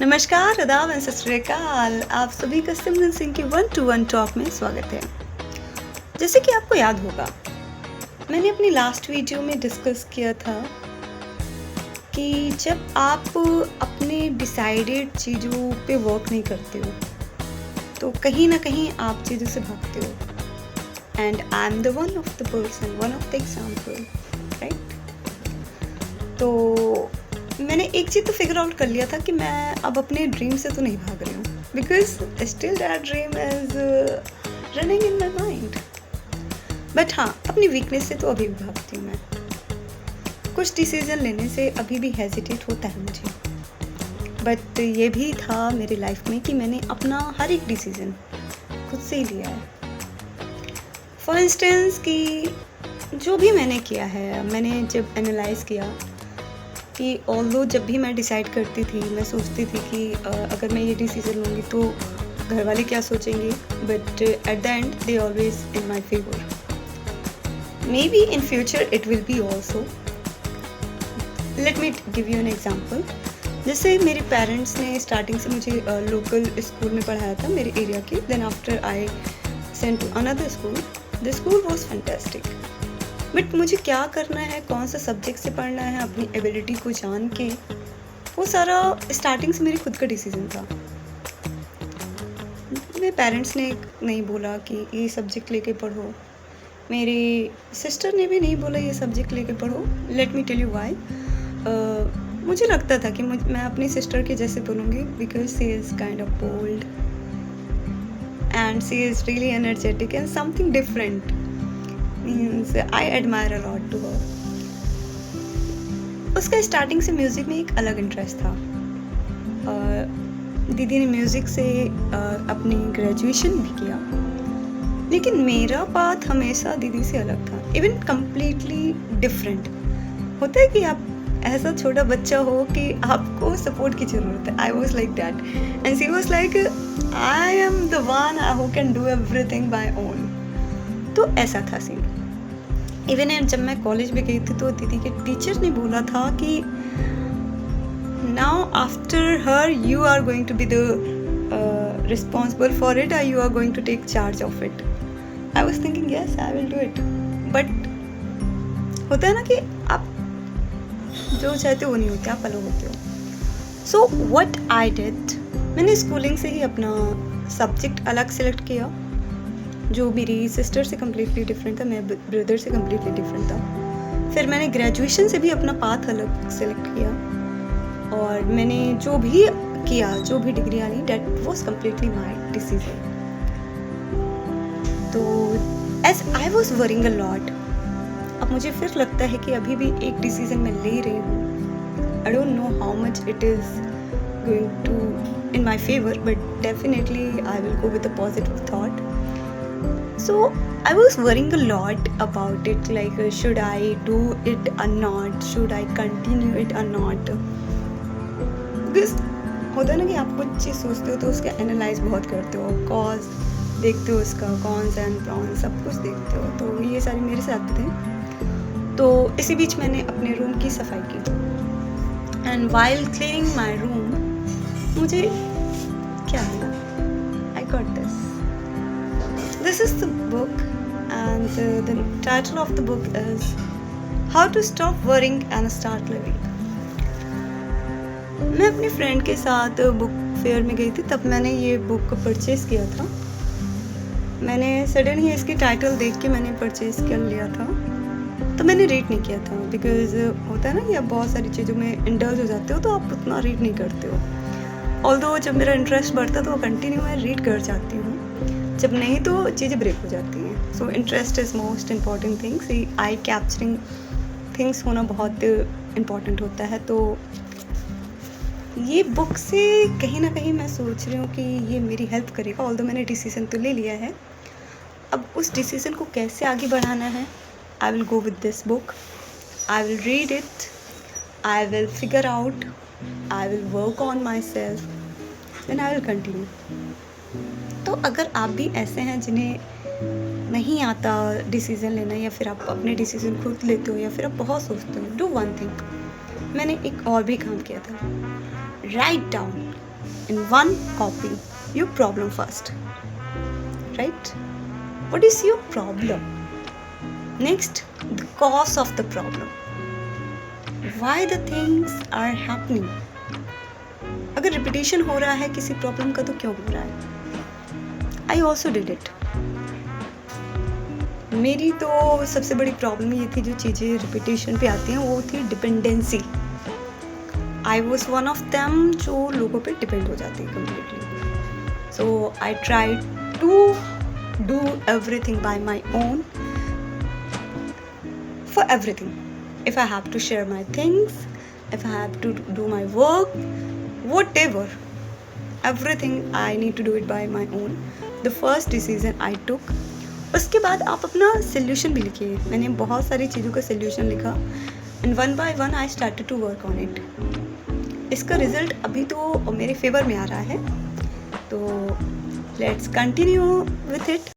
नमस्कार, आदाब एंड सत श्री अकाल। आप सभी का सिमरन सिंह की 1-to-1 टॉक में स्वागत है। जैसे कि आपको याद होगा, मैंने अपनी लास्ट वीडियो में डिस्कस किया था कि जब आप अपने डिसाइडेड चीज़ों पे वर्क नहीं करते हो, तो कहीं ना कहीं आप चीज़ों से भागते हो। And I am the one of the person, one of the example, right. तो मैंने एक चीज़ तो फिगर आउट कर लिया था कि मैं अब अपने ड्रीम से तो नहीं भाग रही हूँ, because still that dream is running in my mind. But हाँ, अपनी वीकनेस से तो अभी भी भागती हूँ मैं। कुछ डिसीजन लेने से अभी भी हेजिटेट होता है मुझे, बट ये भी था मेरी लाइफ में कि मैंने अपना हर एक डिसीजन खुद से ही लिया है। फॉर इंस्टेंस कि जो भी मैंने किया है, मैंने जब एनालाइज किया कि ऑल्दो जब भी मैं डिसाइड करती थी, मैं सोचती थी कि अगर मैं ये डिसीजन लूँगी तो घर वाले क्या सोचेंगे, but at the and they always in my favour. May be in future it will be also. Let me give you an example. जैसे मेरे पेरेंट्स ने स्टार्टिंग से मुझे लोकल स्कूल में पढ़ाया था मेरे एरिया के, then after I sent to another school. The school was fantastic, but मुझे क्या करना है, कौन सा सब्जेक्ट से पढ़ना है, अपनी एबिलिटी को जान के, वो सारा स्टार्टिंग से मेरी खुद का डिसीजन था। मेरे पेरेंट्स ने नहीं बोला कि ये सब्जेक्ट लेके पढ़ो, मेरी सिस्टर ने भी नहीं बोला ये सब्जेक्ट लेके पढ़ो। Let me tell you why. मुझे लगता था कि मैं अपनी सिस्टर के जैसे बोलूँगी, because she is kind of bold and she is really energetic and something different. Means I admire a lot to her. उसका स्टार्टिंग से म्यूज़िक में एक अलग इंटरेस्ट था। दीदी ने म्यूज़िक से अपनी ग्रेजुएशन भी किया, लेकिन मेरा पाथ हमेशा दीदी से अलग था, इवन कम्प्लीटली डिफरेंट। होता है कि आप ऐसा छोटा बच्चा हो कि आपको सपोर्ट की ज़रूरत है। I was like that and she was like I am the one who can do everything by own. तो ऐसा था सीन। इवन जब मैं कॉलेज में गई थी तो दीदी के टीचर ने बोला था कि now after her you are going to be the responsible for it, you are going to take charge of it. I was thinking yes I will do it, but होता है ना कि आप जो चाहते हो वो नहीं होते, आप अलग होते हो। सो व्हाट आई डिड, मैंने स्कूलिंग से ही अपना सब्जेक्ट अलग सेलेक्ट किया, जो मेरी सिस्टर से कम्प्लीटली डिफरेंट था, मेरे ब्रदर से कम्प्लीटली डिफरेंट था। फिर मैंने ग्रेजुएशन से भी अपना पाथ अलग सेलेक्ट किया, और मैंने जो भी किया, जो भी डिग्री आई, that was completely my decision. तो as I was worrying a lot, अब मुझे फिर लगता है कि अभी भी एक डिसीजन मैं ले रही हूँ। I don't know how much it is going to in my favour, but definitely I will go with a positive thought. So I was worrying a lot about it, like should I do it or not, should I continue it or not, because होता है ना कि आप कुछ चीज़ सोचते हो तो उसका एनालाइज बहुत करते हो, कॉज देखते हो, उसका कॉन्स एंड प्रॉन्स सब कुछ देखते हो। तो ये सारी मेरे साथ थे। तो इसी बीच मैंने अपने रूम की सफाई की, and while cleaning my room मुझे क्या मिला, I got this. This is the book, and the title of the book is How to Stop Worrying and Start Living. मैं अपने फ्रेंड के साथ बुक फेयर में गई थी, तब मैंने ये बुक परचेज़ किया था। मैंने सडन ही इसकी टाइटल देख के मैंने परचेज़ कर लिया था, तो मैंने रीड नहीं किया था, बिकॉज होता है ना कि आप बहुत सारी चीज़ों में इंडल्ज हो जाते हो तो आप उतना रीड नहीं करते हो। ऑल्दो जब मेरा इंटरेस्ट बढ़ता तो वो कंटिन्यू मैं रीड कर जाती हूँ, जब नहीं तो चीज़ें ब्रेक हो जाती हैं। So interest is most important things, I capturing things होना बहुत इम्पॉर्टेंट होता है। तो ये बुक से कहीं ना कहीं मैं सोच रही हूँ कि ये मेरी हेल्प करेगा, ऑल्दो मैंने डिसीज़न तो ले लिया है। अब उस डिसीज़न को कैसे आगे बढ़ाना है, I will go with this book, I will read it, I will figure out, I will work on my self, then I will continue. तो अगर आप भी ऐसे हैं जिन्हें नहीं आता डिसीज़न लेना, या फिर आप अपने डिसीज़न खुद लेते हो, या फिर आप बहुत सोचते हो, डू वन थिंग. मैंने एक और भी काम किया था, write down in one copy your problem first, right? What is your problem? Next, the cause of the problem. Why the things are happening? अगर रिपीटेशन हो रहा है किसी प्रॉब्लम का तो क्यों हो रहा है? I also did it. मेरी तो सबसे बड़ी प्रॉब्लम ये थी, जो चीज़ें रिपीटेशन पे आती हैं वो थी dependency. I was one of them जो लोगों पे डिपेंड हो जाती है completely. So I try to do everything by my own for everything. If I have to share my things, if I have to do my work, whatever, everything I need to do it by my own. The first decision I took. उसके बाद आप अपना solution भी लिखिए. मैंने बहुत सारी चीज़ों का सोल्यूशन लिखा and one by one I started to work on it. इसका रिजल्ट अभी तो मेरे फेवर में आ रहा है. तो लेट्स कंटिन्यू विथ इट.